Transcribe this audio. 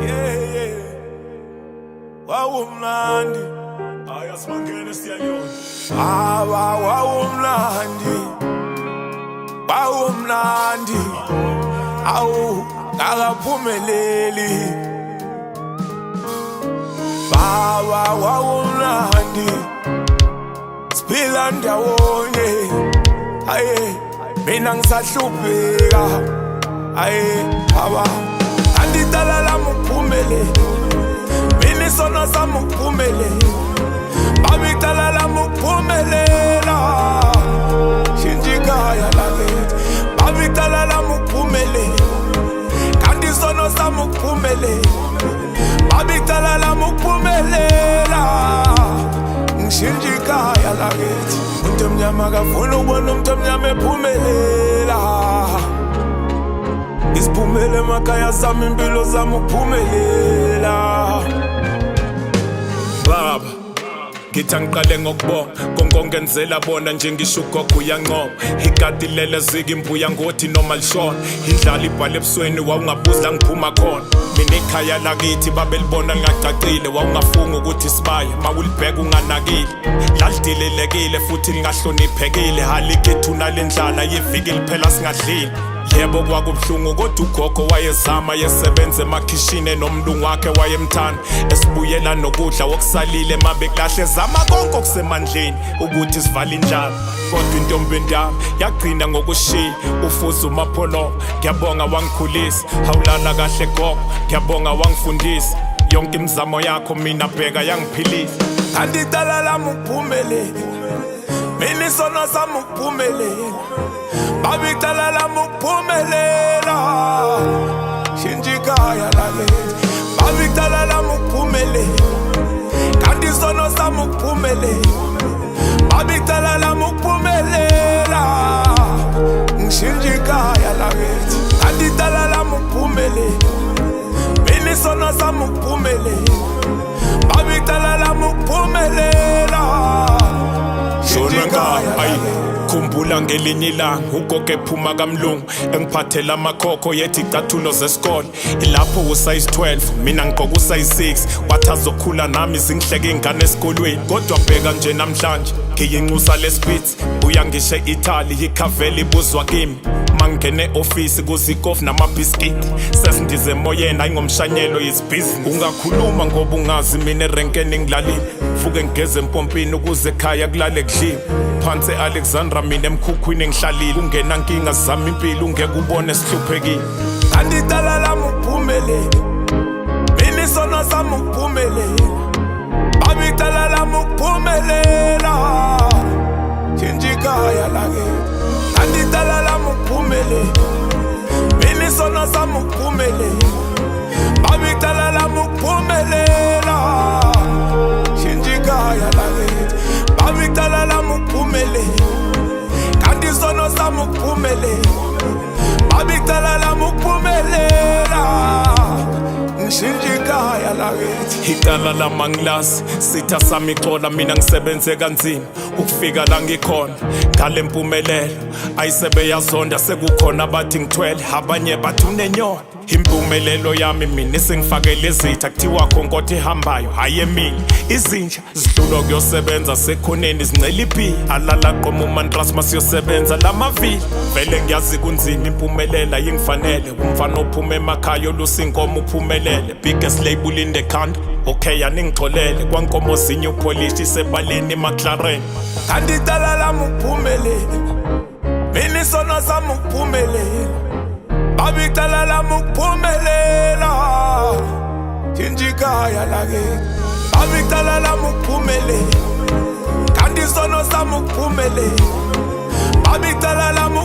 Yeah. Wawumnandi. Ayasimangene siyayona. Wawumnandi. Wawumnandi. Awu akaphumeleli. Wawumnandi. Siphila ndawonye. Aye, mina ngisahlupheka. Aye, baba. Andidala lami ukuphumelela. Mina isono sami ukuphumelela. Baba idala lami ukuphumelela. Shintsha ikhaya lakithi. Baba idala lami ukuphumelela. Kanti isono sami ukuphumelela. Baba idala lami ukuphumelela. Ngishintsha ikhaya lakithi. Umuntu omnyama akafuna ukubona umuntu omnyama ephumelela. Isiphumele emakhaya sami impilo zami ukuphumelela. Baba ngithi angiqale ngokubonga ngongenzela bona njengisho ugogo uyanqoba igadi lele zika imbuya ngothi noma lishona indlala ibhala ebusweni wawungabuzi la ngiphuma khona mina ikhaya lakithi babelibona lingacacile wawungafunga ukuthi sibaye mawulibheka unganakile lalidilelekile futhi lingahloniphekile halikethu nalendlala yiviki liphela singadlile yebo kwakubuhlungu kodwa ugogo wayezama yesebenza emakhishini nomlungu wakhe wayemthanda esibuyela nokudla wokusalile mabekahle zama konke okusemandleni ukuthi sivale injalo kodwa intombi endami yagcina ngokushiya ufuza uMapholo ngiyabonga wangikhulisa hawulala kahle gogo ngiyabonga wangifundisa yonke imizamo yakho mina bheka yangiphilisa andidala lami ukuphumelela mina isono sami ukuphumelela Baba idala lami ukuphumelela Shintsha ikhaya lakithi Baba idala lami ukuphumelela Kanti isono sami ukuphumelela Baba idala lami ukuphumelela Ngishintsha ikhaya lakithi Kanti idala lami ukuphumelela Mina isono sami ukuphumelela Baba idala lami ukuphumelela Shintsha ikhaya lakithi Khumbula ngelinye ilanga ugogo ephuma kamlungu engiphathela amakhokho yethi icathulo zesikole ilapho usize 12 mina ngigqoka usize 6 wathi azokhula nami zingihleke ingane esikolweni kodwa bheka nje namhlanje ngiyinxusa lesibhithi buya ngishe Italy ikhaveli ibuzwa kimi mangene office kuzikofu namabhiskiti sesindize emoyeni ayingomshanyelo yisibhizinisi ungakhuluma ngoba ungazi mina erenkeni ngilalile fuke ngigeze empompini ukuze ekhaya kulale kudliwe phansi Alexandra mina emkhukhwini ngihlalile ungena nkinga zami impilo ungeke ubone sihluphekile andidala lami ukuphumelela mina isono sami ukuphumelela Baba idala lami ukuphumelela Shintsha ikhaya lakithi andidala lami ukuphumelela mina isono sami ukuphumelela Baba idala lami ukuphumelela Shintsha ikhaya lakithi Baba idala lami ukuphumelela Kanti isono sami ukuphumelela Baba idala lami ukuphumelela Ngishintsha ikhaya lakithi Icala lami angilazi sitha sami xola mina ngisebenze kanzima ukufika la ngikhona ngale mpumelelo ayisebeyazonda sekukhona abathi ngithwele abanye bathi unenyona impumelelo yami mina sengifakele izitha kuthiwa khonkothi ihambayo hayi emini izinja zidlula kuyosebenza sekhoneni zincela iphi alala qoma umantras masiyosebenza lamavili vele ngiyazi kunzima impumelela yingifanele umfana ophuma emakhaya olusinkomo uphumelele biggest label in the country okay yaningixolele kwankomo zinye upolish sebaleni McLaren andidala lami ukuphumelela mina isono sami ukuphumelela Baba idala lami ukuphumelela Shintsha ikhaya lakithi Baba idala lami ukuphumelela Kanti isono sami ukuphumelela Baba idala lami